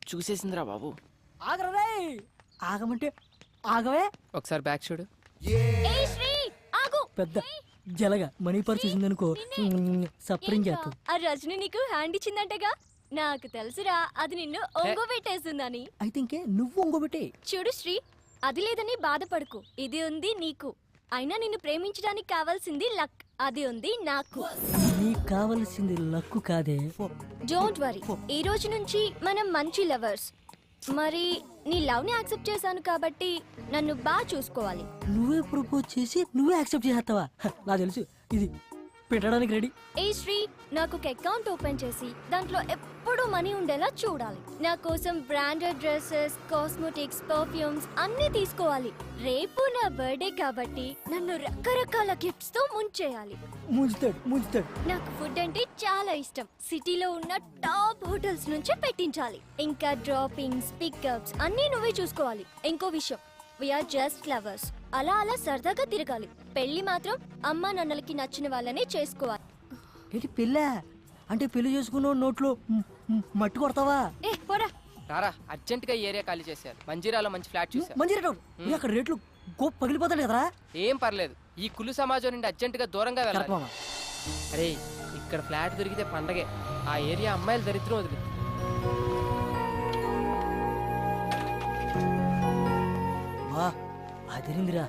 చూసేసిందిరా బాబు. ఆగరే, ఆగమంటే ఆగవే. ఒకసారి బ్యాక్ చూడు. పెద్ద జలగా మనీ పర్ చూసిందనుకో సప్రింగ్ చేస్తుంది. ఆ రజని నీకు హ్యాండ్ ఇచ్చిందంటగా? నాకు తెలుసురా, అది నిన్ను ఒంగోబెట్టేస్తుందని. అయితే ఇంకే నువ్వు ఒంగోబెట్టే. చూడు శ్రీ, అది లేదని బాధపడకు, ఇది ఉంది నీకు. అయినా నిన్ను ప్రేమించడానికి కావాల్సింది లక్, అది ఉంది నాకు. నీకు కావలసింది లక్కు కాదే. డోంట్ వరీ, ఈ రోజు నుంచి మనం మంచి లవర్స్. మరి నీ లవ్ ని యాక్సెప్ట్ చేశాను కాబట్టి నన్ను బాగా చూసుకోవాలి. నువ్వే ప్రపోజ్ చేసి నువ్వే యాక్సెప్ట్ చేస్తావా? నాకు తెలుసు, ఇది పెట్టడానికి రెడీ. ఏ శ్రీ, నాకు ఒక అకౌంట్ ఓపెన్ చేసి దాంట్లో ఎప్పుడూ మనీ ఉండేలా చూడాలి. నా కోసం బ్రాండెడ్ డ్రెస్సెస్, కాస్మెటిక్స్, పర్ఫ్యూమ్స్ అన్ని తీసుకోవాలి. రేపు నా బర్త్డే కాబట్టి నన్ను రకరకాల గిఫ్ట్స్ తో ముంచేయాలి. ముంచుతాడు. నాకు ఫుడ్ అంటే చాలా ఇష్టం. సిటీలో ఉన్న టాప్ హోటల్స్ నుంచి పెట్టించాలి. ఇంకా డ్రాపింగ్స్, పికప్స్ అన్ని నువ్వే చూసుకోవాలి. ఇంకో విషయం, వీఆర్ జస్ట్ లవర్స్. అలా అలా సరదాగా తిరగాలి. పెళ్లి మాత్రం అమ్మా నాన్నలకి నచ్చిన వాళ్ళనే చేసుకోవాలి. ఏంటి పెళ్ళ అంటే పెళ్లి చేసుకున్న నోట్లో మట్టి కొడతావా? ఏ పోరా. రారా, అర్జెంట్ గా ఏరియా ఖాళీ చేశారు. మంజీరాలో మంచి ఫ్లాట్ చూసా. మంచి అక్కడ రేట్లు గోప్ పగిలిపోతాడు కదరా. ఏం పర్లేదు, ఈ కులు సమాజం నుండి అర్జెంట్ గా దూరంగా వెళ్ళాలి. అరే, ఇక్కడ ఫ్లాట్ దొరికితే పండగే. ఆ ఏరియా అమ్మాయిలు దరిద్రం వదిలి. అదిరిందిరా,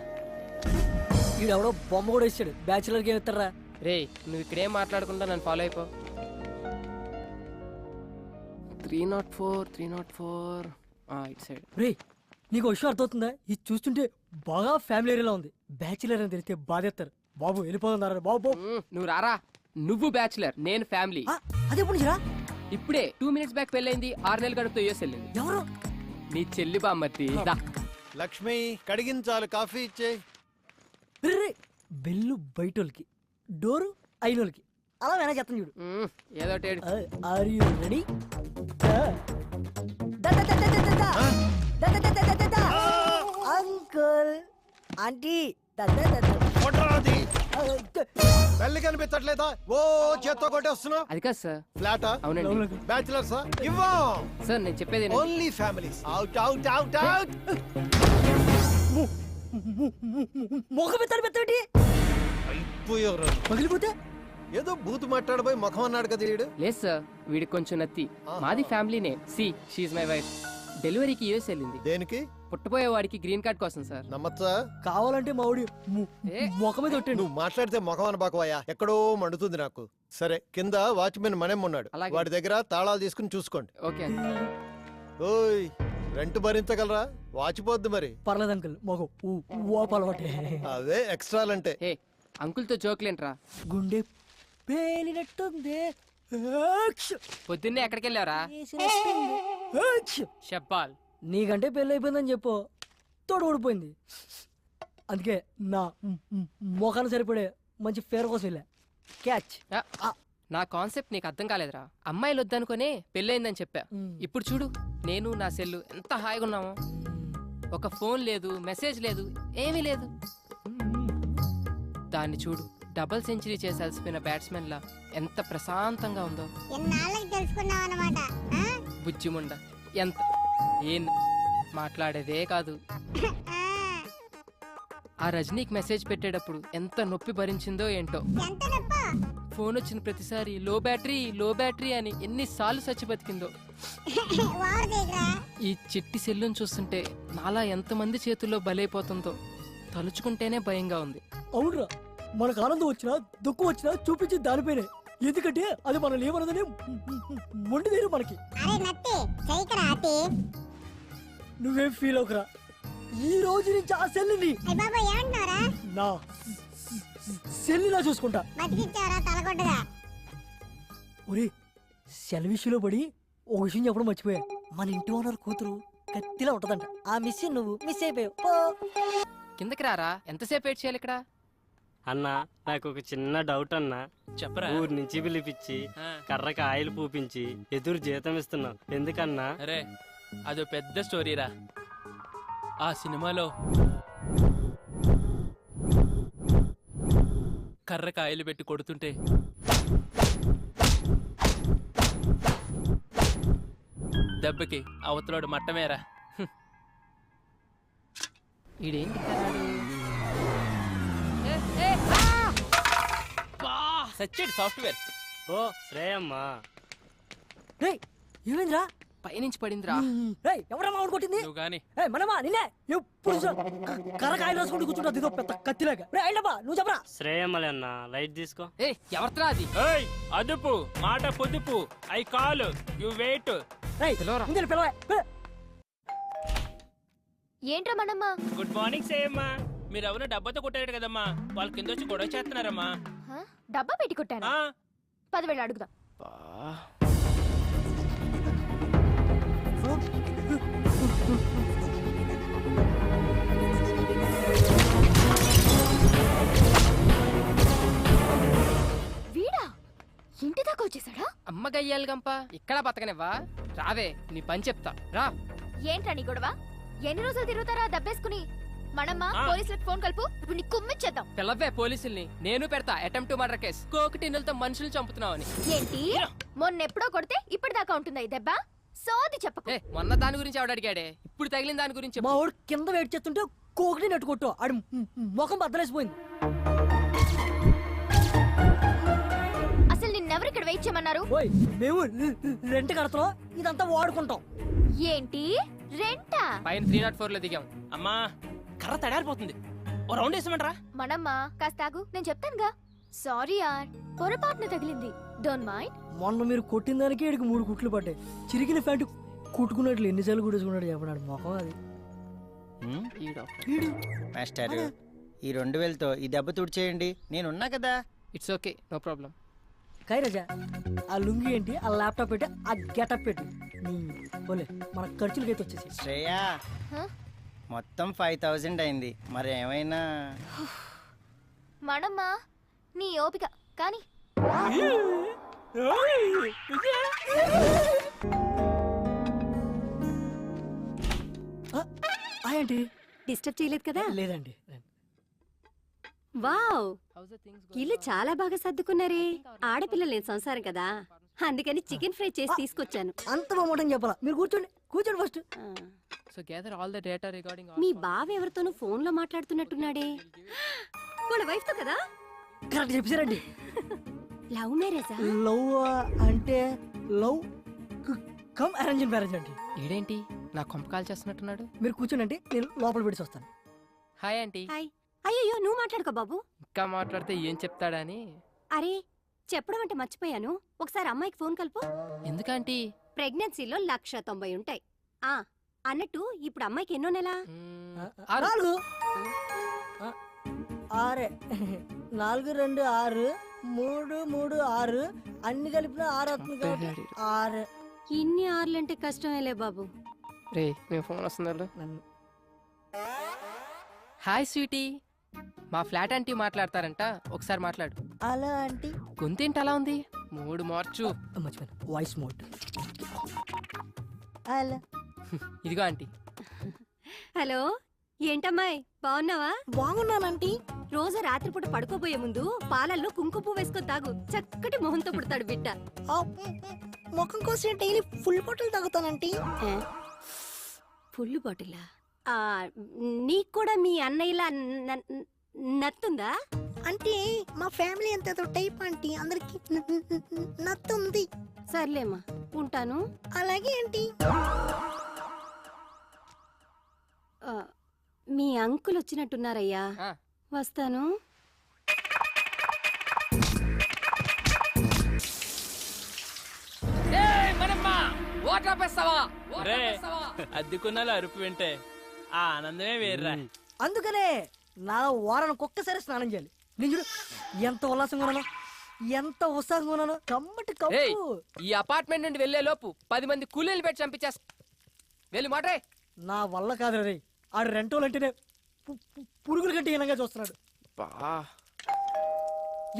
ఈడెవడో బొమ్మ కూడా ఇచ్చాడు. బ్యాచులర్కి ఏమి ఇస్తారా? రే, నువ్వు ఇక్కడేం మాట్లాడకుండా నన్ను ఫాలో అయిపో. 304 ఇటు సైడ్. రే, నీకు విషయం అర్థమవుతుందా? ఇది చూస్తుంటే బాగా ఫ్యామిలీ ఏరియాలో ఉంది. బ్యాచులర్ అని తెలిస్తే బాధేస్తారు. బాబు వెళ్ళిపోతున్నారు బాబు. నువ్వు రారా, నువ్వు బ్యాచులర్, నేను ఫ్యామిలీ. అదే పుణ్యరా, ఇప్పుడే 2 minutes బ్యాక్ పెళ్ళైంది. 6 నెలల గడుపుతో యూఎస్ వెళ్ళింది. ఎవరు? నీ చెల్లి బామ్మర్తి. లక్ష్మి, కడిగించాలి, కాఫీ ఇచ్చే. బెల్లు బయటోళ్ళకి, డోరు అయినోళ్ళకి. అలా వేనా చెప్తాను చూడు. ఏదో are you ready? Uncle, aunty, పెళ్లి కనిపించట్లేదా? ఓ చేత్తో కొట్టేస్తున్నావు. అది కాదు సార్. ఫ్లాటా? అవునండి. బ్యాచులర్సా? ఇవ్వం. సార్ నేను చెప్పేది only families. Out out out out. ముఖం పెద్దటి అయిపోయారు. పగిలిపోతే ఏదో బూతు మాట్లాడబోయి ముఖం అన్నాడు కదా వీడు. లేదు సార్, వీడికి కొంచెం నత్తి. మాది ఫ్యామిలీనే. See she's my wife. డెలివరీకి యూఎస్ వెళ్ళింది. దేనికి? పుట్టపోయే వాడికి గ్రీన్ కార్డ్ కోసం సార్. నమ్మచ్చా? కావాలంటే మా ఊడి ముఖం మీద కొట్టండి. నువ్వు మాట్లాడితే ముఖం అనబాకవయ్యా, ఎక్కడో మండుతుంది నాకు. సరే, కింద వాచ్మెన్ మనేం ఉన్నాడు, వాడి దగ్గర తాళాలు తీసుకుని చూసుకోండి. ఓకే. ఓయ్, రెంట్ భరించగలరా? వాచిపోద్ది మరి. పర్లేదు అంకుల్, మొగం ఓపలవాటే. అదే ఎక్స్ట్రాలంటే. ఏ అంకుల్ తో జోక్లేంట్రా? గుండె పేలినట్టుంది. పొద్దున్నే ఎక్కడికి వెళ్ళారా? షబ్బాల్. నీకంటే పెళ్ళి అయిపోయిందని చెప్పు, తోడు ఊడిపోయింది. అందుకే నా మొఖాన్ని సరిపడే మంచి ఫేర్ కోసం వెళ్ళా. క్యాచ్. నా కాన్సెప్ట్ నీకు అర్థం కాలేదురా. అమ్మాయిలు వద్దనుకునే పెళ్ళయిందని చెప్పా. ఇప్పుడు చూడు, నేను నా సెల్లు ఎంత హాయిగా ఉన్నామో. ఒక ఫోన్ లేదు, మెసేజ్ లేదు, ఏమీ లేదు. దాన్ని చూడు, డబుల్ సెంచరీ చేసి అలసిపోయిన బ్యాట్స్మెన్ లా ఎంత ప్రశాంతంగా ఉందో. బుజ్జిముండ ఎంత ఏం మాట్లాడేదే కాదు. ఆ రజనీకి మెసేజ్ పెట్టేటప్పుడు ఎంత నొప్పి భరించిందో ఏంటో. ఫోన్ వచ్చిన ప్రతిసారి లో బ్యాటరీ అని ఎన్నిసార్లు చచ్చి బతికిందో. ఈ చిట్టి సెల్లును చూస్తుంటే నాలా ఎంతమంది చేతుల్లో బలైపోతుందో తలుచుకుంటేనే భయంగా ఉంది. అవునరా, మనకు ఆనందం వచ్చినా దుఃఖం వచ్చినా చూపించి దానిపైనే. ఎందుకంటే అది మనల్ని ఏమన్నదని మొండి తీరు మనకి. నువ్వేం ఫీల్ అవుకరా. ఈ రోజు నుంచి ఆ సెల్లుని నా సెల్లులా చూసుకుంటా. ఒరే, సెల్ విషయంలో పడి ఒక విషయం చెప్పడం మర్చిపోయా. మన ఇంటి ఓనర్ కూతురు కత్తిలా ఉంటదంట. ఆ మిస్ నువ్వు మిస్ అయిపోయావు. కిందకి రారా, ఎంతసేపు వెయిట్ చేయాలి ఇక్కడ? అన్నా, నాకు ఒక చిన్న డౌట్ అన్నా. చెప్పరా. ఊరు నుంచి పిలిపించి కర్రకి ఆయిల్ పూపించి ఎదురు జీతం ఇస్తున్నావు ఎందుకన్నా? అరే, అదో పెద్ద స్టోరీరా. ఆ సినిమాలో కర్ర కాయలు పెట్టి కొడుతుంటే దెబ్బకి అవతలోడు మట్టమేరా. ఈడేంటి సచ్చేడు సాఫ్ట్వేర్. ఓ శ్రేయమ్మా, రేయ్ ఏమైందిరా? పైనుంచి పడిందిరా. రేయ్ ఎవరమ్మా అవును కొట్టింది? నువ్వు గాని ఏయ్ మనమా నిన్నే ఎప్పుడు కరకాయలు రాసుకుంటూ కూర్చుంటా ఇదో పెద్ద కత్తిలాగా. రే అయ్యబ్బా నువ్వు చెప్పరా? శ్రేయమ్మలే అన్న, లైట్ తీసుకో. ఏ ఎవరిరా అది? ఏయ్ అదుపు మాట పొదుపు. I call you wait. రేయ్ పిలవరా. ముందు పిలవే. ఏంట్రా మనమ్మ? Good morning సేయమ్మా. మీరు ఎవరు డబ్బాతో కొట్టారు కదమ్మా, వాళ్ళ కింద వచ్చి గొడవ చేస్తున్నారమ్మా. హ? డబ్బా పెట్టి కొట్టానా? ఆ, 10,000 అడుగుదాం. వీడా ఇంటి దాకా వచ్చేసాడా? అమ్మ గయ్యాలి గంప ఇక్కడ బతకనివ్వా? రావే నీ పని చెప్తా రా. ఏంట్రా నీ గొడవ? ఎన్ని రోజులు తిరుగుతారా దబ్బేసుకుని? మనమ్మ పోలీసులకు ఫోన్ కలుపు, ఇప్పుడు నీ కుమ్మిచ్చేద్దాం. పిల్లవే పోలీసుల్ని, నేను పెడతా attempt to murder case. Coke టిన్నులతో మనుషులు చంపుతున్నావు అని. ఏంటి మొన్నెప్పుడో కొడితే ఇప్పటిదాకా ఉంటుందా ఈ దెబ్బ? సోది చెప్పకు. ఏ మొన్న దాని గురించి ఎవడు అడిగాడే? ఇప్పుడు తగిలిన దాని గురించి మా చెప్పు. వాడు కింద వెయిట్ చేస్తుంటే కోకిని నెట్టు కొట్టు ఆడు ముఖం బద్దలేసిపోయింది. అసలు నిన్నెవరు ఇక్కడ వెయిట్ చేయమన్నారు? ఓయ్ మేము రెంట్ కడతాం, ఇదంతా వాడుకుంటాం. ఏంటి రెంటా? పైన 304 లో దిగాం. అమ్మా కర్ర తడారిపోతుంది, ఓ రౌండ్ వేసామంటరా. మనమ్మ కాస్త ఆగు, నేను చెప్తానుగా. సారీ యార్, పొరపాటున తగిలింది. Don't mind. మొన్న మీరు కొట్టిన దానికి ఈడికి 3 కుట్లు పడ్డాయి. చిరిగిన ప్యాంటు కుట్టుకున్నట్లు ఎన్నిసార్లు కుట్టేసుకున్నాడు చెప్పడాడు మొఖం అది. ఈడు మాస్టర్ ఈ 2000తో ఈ దెబ్బ తుడిచేయండి, నేనున్నా కదా. It's okay, no problem. కైరాజా ఆ లుంగి ఏంటి, ఆ ల్యాప్టాప్ పెట్టి ఆ గెటప్ పెట్టి పోలే మన ఖర్చులకైతే వచ్చేసి. శ్రేయా హ? మొత్తం 5000 అయింది, మరి ఏమైనా మనమ్మ నీ ఓపిక కానీ. ఏంటి? డిస్టర్బ్ చేయలేదు కదా? లేదండి. వావ్, ఇల్లు చాలా బాగా సర్దుకున్నారే. ఆడపిల్ల లేని సంసారం కదా, అందుకని చికెన్ ఫ్రై చేసి తీసుకొచ్చాను. అంత బాగుంటుంది చెప్పాలా? మీరు కూర్చోండి కూర్చోండి ఫస్ట్. ఆ, so gather all the data regarding మీ బావ ఎవరితోనూ ఫోన్ లో మాట్లాడుతున్నట్టున్నాడే. వాళ్ళ వైఫ్ తో కదా? కరెక్ట్ చెప్పారండి. లవ్ మ్యారేజా? లవ్ అంటే లవ్ కమ్ అరేంజ్ మ్యారేజ్ అండి. ఈడేంటి నా కొంప కాల్ చేస్తున్నట్టున్నాడు? మీరు కూర్చోండి, నేను లోపల పెట్టి వస్తాను. Hi aunty. హాయ్. అయ్యో నువ్వు మాట్లాడుకో బాబు. ఇంకా మాట్లాడితే ఏం చెప్తాడని. అరే చెప్పడం అంటే మర్చిపోయాను, ఒకసారి అమ్మాయికి ఫోన్ కలుపు. ఎందుకంటీ? ప్రెగ్నెన్సీలో 190 ఉంటాయి. ఆ అన్నట్టు ఇప్పుడు అమ్మాయికి ఎన్నో నెల? 4 6 4 2 6 3 3 6 అన్ని కలిపిన 6 అవుతుంది కాబట్టి 6. ఇన్ని ఆర్లంటే కష్టమేలే బాబు. రే మీ ఫోన్ వస్తుందా? హాయ్ స్వీటీ, మా ఫ్లాట్ ఆంటీ మాట్లాడతారంట, ఒకసారి మాట్లాడు. అలా అంటే గొంతేంటి అలా ఉంది? మూడు మార్చు. మర్చిపోయాను, వాయిస్ మోడ్. అలా ఇదిగో ఆంటీ. హలో, ఏంటమ్మాయి బాగున్నావా? బాగున్నానంటీ. రోజు రాత్రిపూట పడుకోబోయే ముందు పాలల్లో కుంకుమ పువ్వు వేసుకొని తాగు, చక్కటి మొహంతో పుడతాడు బిడ్డ. ముఖం కోసం డైలీ ఫుల్ బాటిల్ తాగుతానంటీ. ఫుల్ బాటిలా? నీకు కూడా మీ అన్నయ్యలా నత్తుందా? అంటే మా ఫ్యామిలీ అంత టైప్ ఆంటీ, అందరికి నత్తుంది. సర్లేమ్మా, ఉంటాను. అలాగే ఆంటీ. మీ అంకుల్ వచ్చినట్టున్నారయ్యా, ఆ. వస్తాను. రే అద్దెకున్నాలో అరుపు వింటే ఆ ఆనందమే వేర్రా. అందుకనే నా వారానికి ఒక్కసారి స్నానం చేయాలి. నేను చూడు ఎంత ఉల్లాసంగా ఉన్నాను, ఎంత ఉత్సాహంగా ఉన్నాను. కమ్మటి ఏయ్, కప్పు. ఈ అపార్ట్మెంట్ నుండి వెళ్లే లోపు 10 మంది కూలీలు పెట్టి చంపించేస్తా. వెళ్ళి మాట్రే. నా వల్ల కాదు రే, ఆడు రెంటోలు అంటేనే పురుగుల కంటే హీనంగా చూస్తున్నాడు.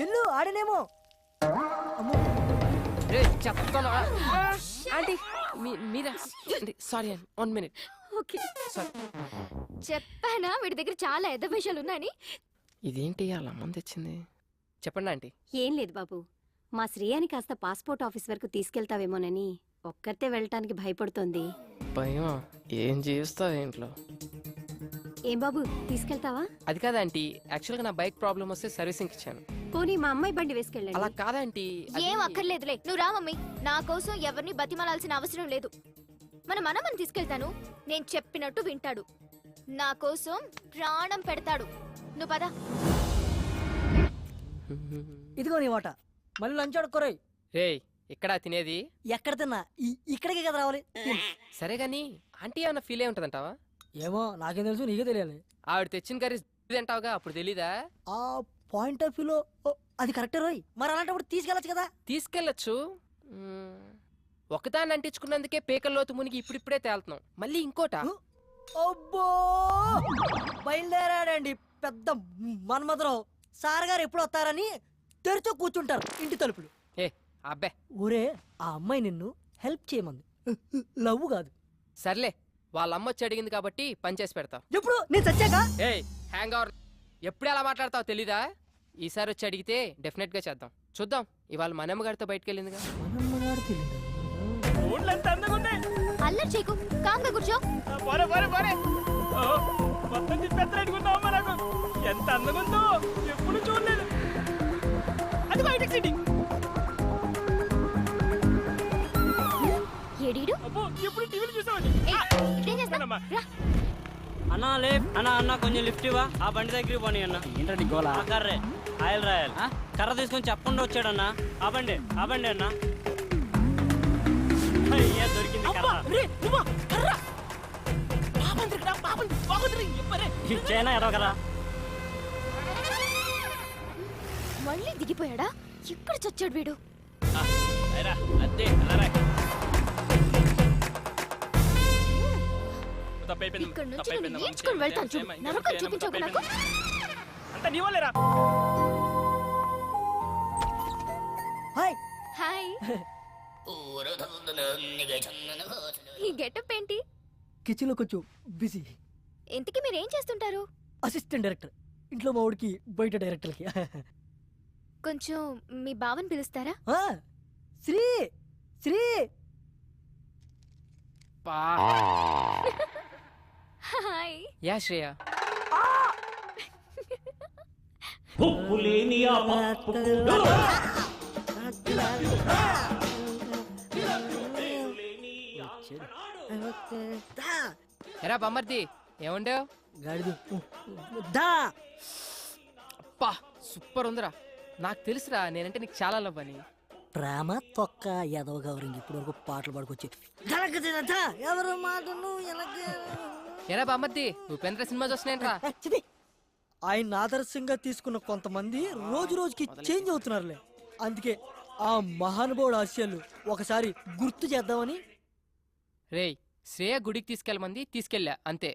ఎల్లు ఆడనేమో. అమ్మో, రే చెప్తాను. ఆంటీ మీరా? Sorry 1 minute. ఓకే. సారీ. చెప్పానా వీడి దగ్గర చాలా ఎద్ద విషయాలు ఉన్నాయని. ఇదేంటి అలా మంది తెచ్చింది? చెప్పండి ఆంటీ. ఏం లేదు బాబు, మా శ్రేయాని కాస్త పాస్పోర్ట్ ఆఫీస్ వరకు తీసుకెళ్తావేమోనని ఒక్కతే వెళ్ళటానికి భయపడుతోంది. భయం ఏం చేస్తావు ఇంట్లో? ఏం బాబు తీసుకెళ్తావా? అది కాదంటీ, యాక్చువల్గా నా బైక్ ప్రాబ్లం వస్తే సర్వీసింగ్ ఇచ్చాను. పోనీ మా అమ్మాయి బండి వేసుకెళ్ళండి. అలా కాదంటీ. ఏం అక్కర్లేదులే, నువ్వు రా మమ్మీ. నా కోసం ఎవరిని బతిమలాల్సిన అవసరం లేదు. మన మనమని తీసుకెళ్తాను, నేను చెప్పినట్టు వింటాడు, నా కోసం ప్రాణం పెడతాడు. నువ్వు పద. ఇదిగో నీ వాట. మళ్ళీ లంచ్ ఆడుకోరాయి. రేయ్, ఇక్కడ తినేది? ఎక్కడ తిన్నా ఇక్కడికే కదా రావాలి. సరే గాని ఆంటీ ఏమన్నా ఫీల్ అయి ఉంటదంటావా? ఏమో నాకేం తెలుసు, నీకే తెలియాలి. ఆవిడ తెచ్చిన కర్రీ తింటావుగా, అప్పుడు తెలీదా? ఆ పాయింట్ ఆఫ్ వ్యూలో అది కరెక్టే రోయ్. మరి అలాంటప్పుడు తీసుకెళ్ళచ్చు కదా. తీసుకెళ్ళచ్చు. ఒకదాన్ని అంటించుకున్నందుకే పేకల్లోతు మునిగి ఇప్పుడిప్పుడే తేలుతున్నాం, మళ్ళీ ఇంకోట. అబ్బో, బయలుదేరాడండి పెద్ద మన్మధరావు. సార్ గారు ఎప్పుడు వస్తారని తెరిచో కూర్చుంటారు ఇంటి తలుపులు. ఏ అబ్బే, ఊరే ఆ అమ్మాయి నిన్ను హెల్ప్ చేయమంది, లవ్ కాదు. సర్లే, వాళ్ళ అమ్మ వచ్చి అడిగింది కాబట్టి పని చేసి పెడతావు. ఎప్పుడు నేను చచ్చాక? ఏయ్ హ్యాంగ్ అవర్, ఎప్పుడు ఎలా మాట్లాడతావు తెలీదా? ఈసారి వచ్చి అడిగితే డెఫినెట్ గా చేద్దాం. చూద్దాం, ఇవాళ మనమ్మ గారితో బయటకు వెళ్ళిందిగా. అల్లరి చేయకు, కాంగా కూర్చో. ఎంత అందంగా ఉందో ఎప్పుడు చూడలేదు. అది బయటకు సిటీ. ఏడీడు ఎప్పుడు టీవీలో చూసామని. అన్నా అన్నా అన్న కొంచెం లిఫ్ట్ ఇవ్వా, ఆ బండి దగ్గరికి పోనీ అన్న. ఏంటండి గోలా? ఆ కర్రే ఆయిల్ రాయాలి. కర్ర తీసుకొని చెప్పకుండా వచ్చాడన్నా. ఆ బండి అన్న. అయ్యా, దొరికింది కర్ర. ఇచ్చేనా ఎరవ కదా. మళ్ళీ దిగిపోయాడా? ఎక్కడ చచ్చాడు వీడు? ఇక్కడ నుంచి నేను నేర్చుకుని వెళ్తాను చూడు. నరకం చూపించకు నాకు. అంత నీ వాళ్ళేరా. హాయ్. హాయ్. ఈ గెటప్ ఏంటి? కిచెన్ లో కొంచెం బిజీ. ఇంతకీ మీరేం చేస్తుంటారు? Assistant director. ఇంట్లో మా ఊడికి బయట డైరెక్టర్కి. కొంచెం మీ బావని పిలుస్తారా? శ్రీ శ్రీ. హాయ్. యా శ్రేయ. ఎరా బమ్మర్ది, ఏముండవు? గాడిద. అప్పా సూపర్ ఉందిరా. నాకు తెలుసురా, నేనంటే నీకు చాలా లవ్ అని. ప్రేమ తొక్క ఎదవ గౌరింగ్ ఇప్పటి వరకు పాటలు పాడుకొచ్చి ఎవరు మాటను ఎరా బామ్మర్ది, ఉపేంద్ర సినిమా చూస్తున్నాయంట్రా. ఆయన ఆదర్శంగా తీసుకున్న కొంతమంది రోజు రోజుకి చేంజ్ అవుతున్నారులే. అందుకే ఆ మహానుభావుడు ఆశయాలు ఒకసారి గుర్తు చేద్దామని. రేయ్, శ్రేయ గుడికి తీసుకెళ్ళమంది, తీసుకెళ్ళా అంతే.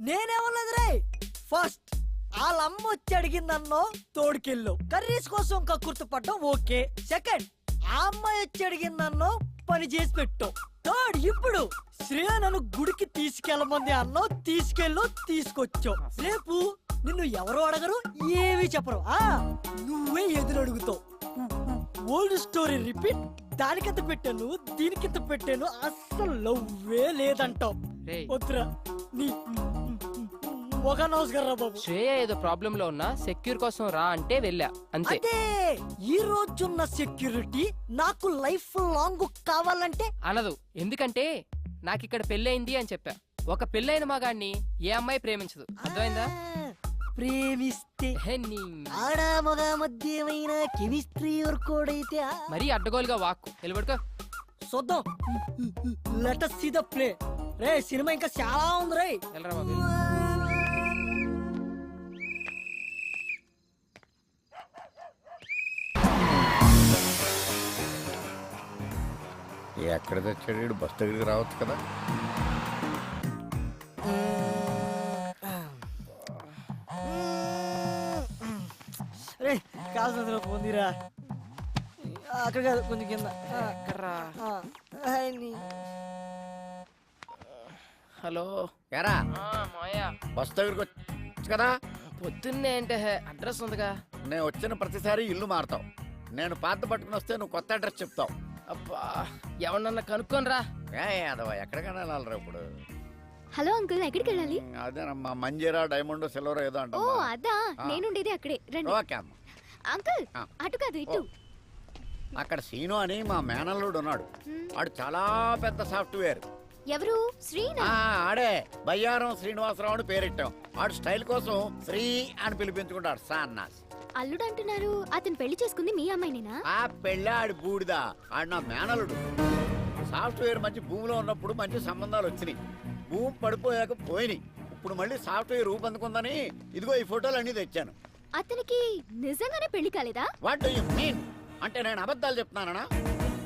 నేనేమన్నది రే. ఫస్ట్ వాళ్ళమ్మ వచ్చి అడిగిందన్నో తోడుకెళ్ళు, కర్రీస్ కోసం కక్కుర్తి పడ్డం ఓకే. సెకండ్, ఆ అమ్మాయి వచ్చి అడిగిందన్నో పని చేసి పెట్టు. థర్డ్, ఇప్పుడు శ్రేయ నన్ను గుడికి తీసుకెళ్ళమంది అన్నో తీసుకెళ్ళు, తీసుకొచ్చావు. రేపు నిన్ను ఎవరు అడగరు, ఏమీ చెప్పరు. నువ్వే ఎదురు అడుగుతావు. Old story repeat. దానికింత పెట్టాను, దీనికింత పెట్టాను, అస్సలు లవ్వే లేదంటావు. వద్దురా నీ ఒక నమస్కారం బాబు. శ్రేయ ఏదో ప్రాబ్లం లో ఉన్నా సెక్యూర్ కోసం రా అంటే వెళ్ళా అంతే. అదే ఈ రోజున్న సెక్యూరిటీ నాకు లైఫ్ లాంగ్ కావాలంటే అనదు. ఎందుకంటే నాకు ఇక్కడ పెళ్ళయింది అని చెప్పా. ఒక పెళ్ళైన మగాడిని ఏ అమ్మాయి ప్రేమించదు, అర్థమైందా? ప్రేమిస్తే ఆడ మగ మధ్యమైన కెమిస్ట్రీ వర్కౌట్ అయితే మరీ అడ్డగోలుగా వాక్కు నిలబడుకో. చూద్దాం. Let us see the play. Ray cinema ఇంకా చాలా ఉంది రే. వెళ్ళరా బాబు. ఎక్కడ తెచ్చాడు? బస్ దగ్గరికి రావచ్చు కదా. రే కాల్సిన పొందిరా. అక్కడ కాదు, కొంచెం కింద. హలో ఎరా మాయా, బస్ దగ్గరికి వచ్చు కదా. పొద్దున్నే అంటే అడ్రస్ ఉందిగా. నేను వచ్చిన ప్రతిసారి ఇల్లు మారుతావు. నేను పాత పట్టుకుని వస్తే నువ్వు కొత్త అడ్రస్ చెప్తావు. అబ్బా ఎవరన్నా కనుక్కోనరా. అదవా ఎక్కడికైనా వెళ్ళాలరా ఇప్పుడు? హలో అంకుల్, ఎక్కడికి వెళ్ళాలి? అదేనమ్మా, మంజీరా డైమండ్ సిల్వర్ ఏదో ఓ అంటమ్మా. అదా, నేనుండేది అక్కడే, రండి. ఓకే అమ్మా. అంకుల్ ఆ. అటు కాదు ఇటు. అక్కడ సీను అని మా మేనల్లుడు ఉన్నాడు. వాడు చాలా పెద్ద సాఫ్ట్వేర్. ఎవరు? శ్రీనా? ఆడే బయ్యారం శ్రీనివాసరావు అని పేరెట్టాం. వాడు స్టైల్ కోసం శ్రీ అని పిలిపించుకుంటాడు సాన్నాస్. అల్లుడు అంటున్నారు, అతను పెళ్లి చేసుకుంది మీ అమ్మాయినేనా? ఆ పెళ్ళాడి బూడిదా, ఆడు నా మేనలుడు. సాఫ్ట్వేర్ మంచి భూమిలో ఉన్నప్పుడు మంచి సంబంధాలు వచ్చినాయి. భూమి పడిపోయాక పోయినాయి. ఇప్పుడు మళ్ళీ సాఫ్ట్వేర్ రూపొందుకుందని ఇదిగో ఈ ఫోటోలు అన్ని తెచ్చాను. అతనికి నిజంగానే పెళ్లి కాలేదా? What do you mean? అంటే నేను అబద్ధాలు చెప్తున్నానా?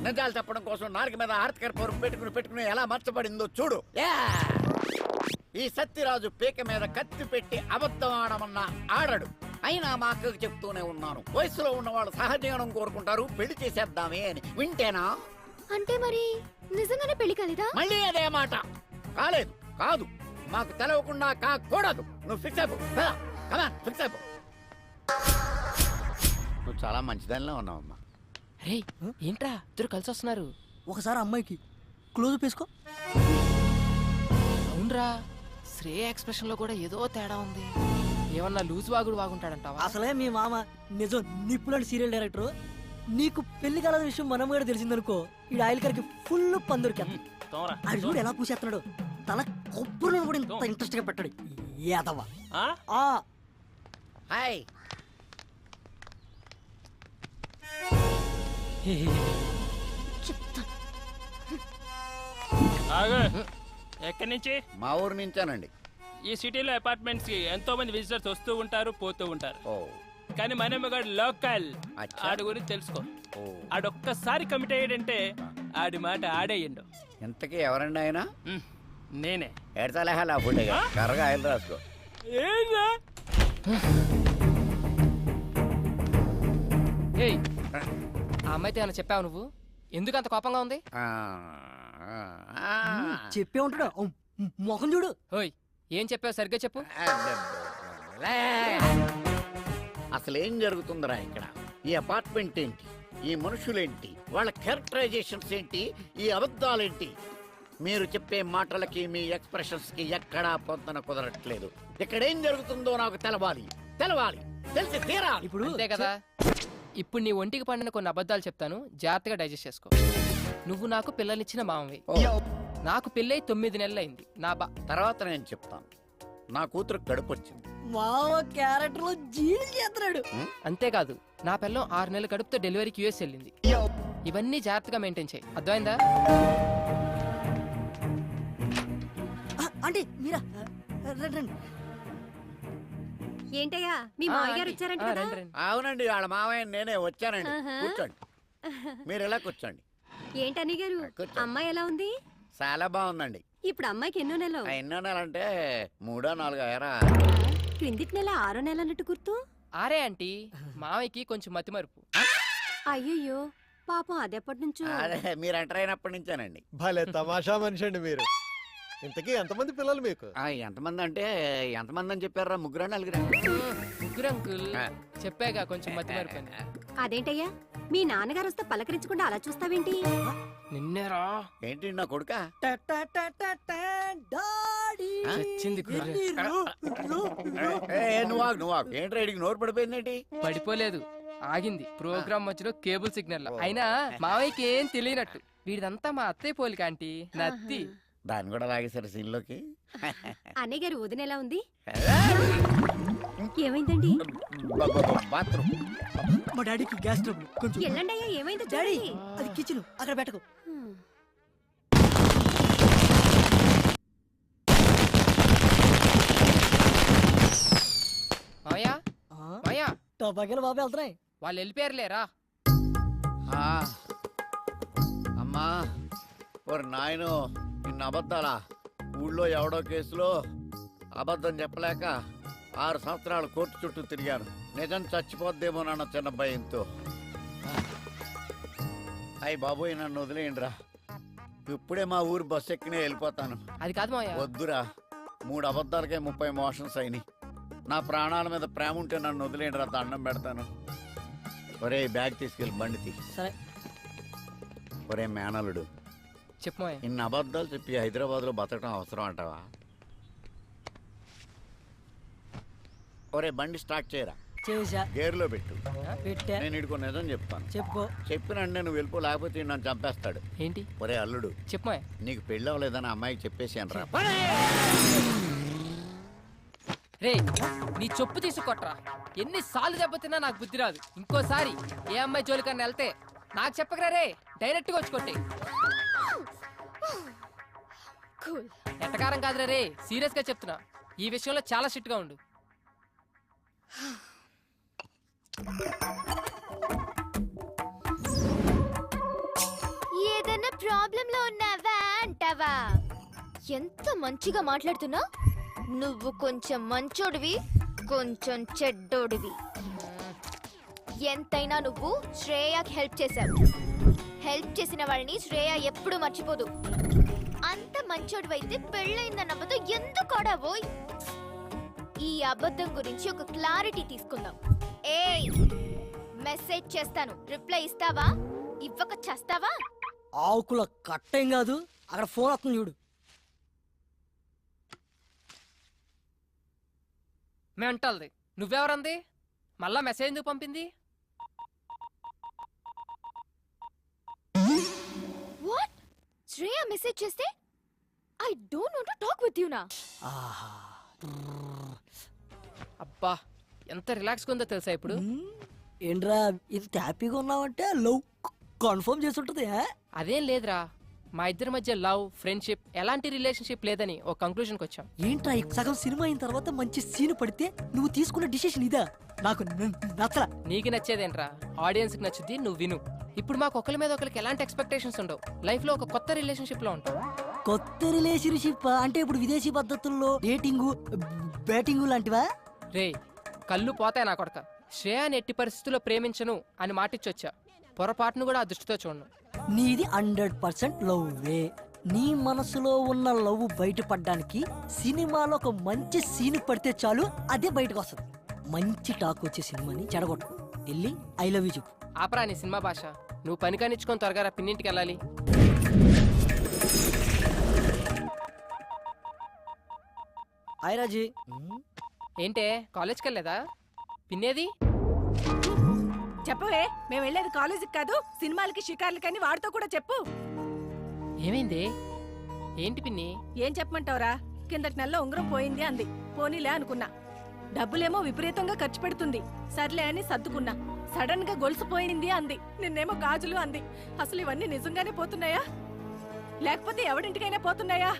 నిజాలు చెప్పడం కోసం నాలుగు మీద ఆర్థిక పరుపు పెట్టుకుని ఎలా మర్చబడిందో చూడు. ఈ సత్యరాజు పీక మీద కత్తి పెట్టి అబద్ధం ఆడమన్నా ఆడడు. అయినా మా అక్కకు చెప్తూనే ఉన్నాను, వయసులో ఉన్న వాళ్ళు సహజీవనం కోరుకుంటారు, పెళ్లి చేసేద్దామే అని. వింటేనా? అంటే మరి నిజంగానే పెళ్లి కాలేదా? మళ్ళీ అదే మాట. కాలేదు, కాదు, మాకు తెలవకుండా కాకూడదు. నువ్వు ఫిక్స్ అయిపో, ఫిక్స్ అయిపో. నువ్వు చాలా మంచిదానిలో ఉన్నావమ్మా. రే ఏంట్రా ఇద్దరు కలిసి వస్తున్నారు? ఒకసారి అమ్మాయికి క్లోజ్ వేసుకో. అవునరా, శ్రేయ ఎక్స్ప్రెషన్ లో కూడా ఏదో తేడా ఉంది. ఏమన్నా లూజ్ వాగుడు వాగుంటాడంటావా? అసలే మీ మామ నిజం నిప్పులాంటి సీరియల్ డైరెక్టర్. నీకు పెళ్లి కాలేద విషయం మనం కూడా తెలిసిందనుకో, ఈ ఆయిల్ కరికి ఫుల్ పందురికి అది చూడు ఎలా పూసేస్తున్నాడు. తన కొబ్బరి కూడా ఇంత ఇంట్రెస్ట్ గా పెట్టాడు ఏదవా. హాయ్. ఎక్కడి నుంచి? మా ఊరు నుంచానండి. ఈ సిటీలో అపార్ట్మెంట్స్ కి ఎంతో మంది విజిటర్స్ వస్తూ ఉంటారు, పోతూ ఉంటారు. ఓ కానీ మనమ్మగాడు లోకల్. అచ్చా. ఆడి గురించి తెలుసుకో. ఓ, ఆడొక్కసారి కమిట్ అయ్యాడంటే ఆడి మాట ఆడేయండు. ఇంతకీ ఎవరండి ఆయన? నేనే. ఎడతలేహాలి ఆ ఫుడ్ కర్రగా ఆయిల్ రాసుకో. ఏంరా? ఏయ్, ఆ అమ్మాయితో ఏమైనా చెప్పావు నువ్వు? ఎందుకు అంత కోపంగా ఉంది? చెప్పే ఉంటాడు. మొఖం చూడు. ఓయ్, ఏం చెప్పావు సరిగ్గా చెప్పు. అసలు ఏం జరుగుతుందిరా ఇక్కడ? ఈ అపార్ట్మెంట్ ఏంటి? ఈ మనుషులేంటి? వాళ్ళ క్యారెక్టరైజేషన్స్ ఏంటి? ఈ అబద్ధాలేంటి? మీరు చెప్పే మాటలకి మీ ఎక్స్ప్రెషన్స్ కి ఎక్కడా పొందన కుదరట్లేదు. ఇక్కడ ఏం జరుగుతుందో నాకు తెలవాలి, తెలిసి తీరా. ఇప్పుడు అంతే కదా. ఇప్పుడు నీ ఒంటికి పండిన కొన్ని అబద్ధాలు చెప్తాను, జాగ్రత్తగా డైజెస్ట్ చేసుకో. నువ్వు నాకు పిల్లనిచ్చిన మామవి. నాకు పెళ్ళై 9 నెలలు అయింది. నా తర్వాత నేను చెప్తాను. నా కూతురు కడుపు వచ్చింది. మామ క్యారెక్టర్ లో జీడి చేస్తున్నాడు. అంతేకాదు, నా పిల్లం 6 నెలల కడుపుతో డెలివరీకి యూఎస్ వెళ్ళింది. ఇవన్నీ జాగ్రత్తగా మెయింటైన్ చేయి, అర్థమైందా? అంటే మీరా? రండి. ఏంటయ్యా మీ మామయ్య గారు వచ్చారంట కదా? రండి రండి. అవునండి, వాళ్ళ మావయ్య నేనే వచ్చానండి. కూర్చోండి, మీరు ఎలా కూర్చోండి. ఏంటని గారు, కూర్చో. అమ్మాయి ఎలా ఉంది? చాలా బాగుందండి. ఇప్పుడు అమ్మాయికి ఎన్నో నెలలు? ఎన్నో నెలంటే 3 4 ఏరా. క్రిందిటి నెల 6 నెల అన్నట్టు గుర్తు. ఆరే ఆంటీ, మామయ్యకి కొంచెం మతిమరుపు. అయ్యయ్యో పాపం అదెప్పటి నుంచో. అదే మీరు ఎంటర్ అయినప్పటి నుంచేనండి. భలే తమాషా మనిషి అండి మీరు. ఇంతకీ ఎంతమంది పిల్లలు మీకు? ఎంతమంది అంటే ఎంతమంది అని చెప్పారా? 3 4 ముగ్గురు అంకుల్. చెప్పాగా కొంచెం మతిమరుపు అని. అదేంటయ్యా, మీ నాన్నగారు వస్తే పలకరించకుండా అలా చూస్తావేంటి? నిన్నేరా ఏంటి నా కొడుక? చచ్చింది కుర్ర. నువ్వు ఏంటి రైడికి నోరు పడిపోయిందేంటి? పడిపోలేదు, ఆగింది ప్రోగ్రామ్ మధ్యలో కేబుల్ సిగ్నల్. అయినా మావయ్యకి ఏం తెలియనట్టు. వీడిదంతా మా అత్తయ్య పోలిక ఆంటీ, నత్తి. దాన్ని కూడా లాగేశారు సీన్లోకి. అన్నయ్య గారు వదిన ఎలా ఉంది? ఏమైందండి? బాత్రూమ్. మా డాడీకి గ్యాస్ ట్రబుల్ కొంచెం. ఎల్లండి అయ్యా, ఏమైందో డాడీ చూడండి. అది కిచెన్, అక్కడ పెట్టకు. మావయ్య, మావయ్య, టపాకాయలు బాబు వెళ్తున్నాయి. వాళ్ళు వెళ్ళిపోయారులేరా. అమ్మా ఓరి నాయను, ఇన్ని అబద్ధాలా? ఊళ్ళో ఎవడో కేసులో అబద్ధం చెప్పలేక 6 సంవత్సరాలు కోర్టు చుట్టూ తిరిగాను. నిజం చచ్చిపోద్దేమో నాన్న చిన్న భయంతో. అయ్యి బాబోయ్, నన్ను వదిలేయండిరా. ఇప్పుడే మా ఊరు బస్సు ఎక్కినే వెళ్ళిపోతాను. అది కాదు మావయ్య. వద్దురా, 3 అబద్ధాలకే 30 మోషన్స్ అయినాయి. నా ప్రాణాల మీద ప్రేమ ఉంటే నన్ను వదిలేయండిరా, దండం పెడతాను. ఒరే బ్యాగ్ తీసుకెళ్ళి బండి తీ. సరే. ఒరే మేనలుడు, చెప్పు మావయ్య. ఇన్ని అబద్ధాలు చెప్పి హైదరాబాద్లో బతకడం అవసరం అంటావా? ఒరే బండి స్టార్ట్ చేయరా, చేసా గేర్లో పెట్టు. పెట్టా. నేను ఇడుకో నిజం చెప్తాను. చెప్పుకో. చెప్పినంటే నువ్వు వెళ్ళిపో, లేకపోతే నన్ను చంపేస్తాడు. ఏంటి? ఒరే అల్లుడు, చెప్పు మావయ్య. నీకు పెళ్ళి అవ్వలేదని అమ్మాయికి చెప్పేసాను రా. రే నీ చెప్పు తీసుకొట్రా. ఎన్నిసార్లు దెబ్బతిన్నా నాకు బుద్ధి రాదు. ఇంకోసారి ఏ అమ్మాయి జోలికన్నా వెళ్తే నాకు చెప్పకరా రే, డైరెక్ట్ గా వచ్చి కొట్టే. ఎట్టకారం కాదురా రే, సీరియస్ గా చెప్తున్నా. ఈ విషయంలో చాలా స్ట్రిక్ట్ గా ఉండు. ఏదైనా ప్రాబ్లం లో ఉన్నావా అంటావా? ఎంత మంచిగా మాట్లాడుతున్నా. నువ్వు కొంచెం మంచోడివి, కొంచెం చెడ్డోడివి. ఎంతైనా నువ్వు శ్రేయకి హెల్ప్ చేశావు. హెల్ప్ చేసిన వాడిని శ్రేయ ఎప్పుడు మర్చిపోదు. అంత మంచోడివైతే పెళ్ళైందన్న అబద్ధం ఎందుకు ఆడావోయ్? ఈ అబద్ధం గురించి ఒక క్లారిటీ తీసుకుందాం. ఏయ్, మెసేజ్ చేస్తాను, రిప్లై ఇస్తావా? ఇవ్వక చేస్తావా? ఆకుల కట్టేం కాదు, అక్కడ ఫోన్ వస్తుంది చూడు. మెంటల్ది. నువ్వెవరంది? మళ్ళా మెసేజ్ ఎందుకు పంపింది? వాట్? శ్రేయ మెసేజ్ చేస్తే I don't want to talk with you నా. ఆహా. అబ్బా ఎంత రిలాక్స్గా ఉందో తెలుసా ఇప్పుడు. ఏంట్రా ఇంత హ్యాపీగా ఉన్నావంటే లవ్ కన్ఫర్మ్ చేస్తుంటది. అదేం లేదురా, మా ఇద్దరి మధ్య లవ్, ఫ్రెండ్షిప్, ఎలాంటి రిలేషన్షిప్ లేదని ఒక కంక్లూజన్కి వచ్చాం. ఏంట్రా సగం సినిమా అయిన తర్వాత మంచి సీన్ పడితే నువ్వు తీసుకున్న డిసిషన్ ఇదా? నాకు నచ్చల. నీకు నచ్చేదేంట్రా, ఆడియన్స్కి నచ్చుద్ది, నువ్వు విను. ఇప్పుడు మాకు ఒకరి మీద ఒకరికి ఎలాంటి ఎక్స్పెక్టేషన్స్ ఉండవు. లైఫ్లో ఒక కొత్త రిలేషన్షిప్ లో ఉంటాం. కొత్త రిలేషన్షిప్ అంటే ఇప్పుడు విదేశీ పద్ధతుల్లో డేటింగ్, బ్యాటింగ్ లాంటివా? రే కళ్ళు పోతాయి నా కొడక. శ్రేయాని ఎట్టి పరిస్థితుల్లో ప్రేమించను అని మాటిచ్చొచ్చా. పొరపాటును కూడా ఆ దృష్టితో చూడను. నీది 100% లవ్వే. నీ మనసులో ఉన్న లవ్ బయటపడడానికి సినిమాలో ఒక మంచి సీన్ పడితే చాలు, అదే బయటకు వస్తుంది. మంచి టాక్ వచ్చే సినిమాని చెడగొట్టు. వెళ్ళి ఐ లవ్ యూ చెప్పు. ఆపరా నీ సినిమా భాష. నువ్వు పని కానిచ్చుకొని త్వరగా పిన్నింటికి వెళ్ళాలి. హాయ్ రాజీ. ఏంటే కాలేజ్కి వెళ్ళలేదా? పిన్నేది? చెప్పవే, మేము వెళ్ళేది కాలేజీకి కాదు, సినిమాలకి, షికార్లకని వాడితో కూడా చెప్పు. ఏమైంది? ఏంటి పిన్ని? ఏం చెప్పమంటావురా? కిందటి నెలలో ఉంగరం పోయింది అంది. పోనీలే అనుకున్నా. డబ్బులేమో విపరీతంగా ఖర్చు పెడుతుంది. సర్లే అని సర్దుకున్నా. సడన్ గా గొలుసు పోయింది అంది. నిన్నేమో గాజులు అంది. అసలు ఇవన్నీ నిజంగానే పోతున్నాయా, లేకపోతే ఎవడింటికైనా పోతున్నాయా?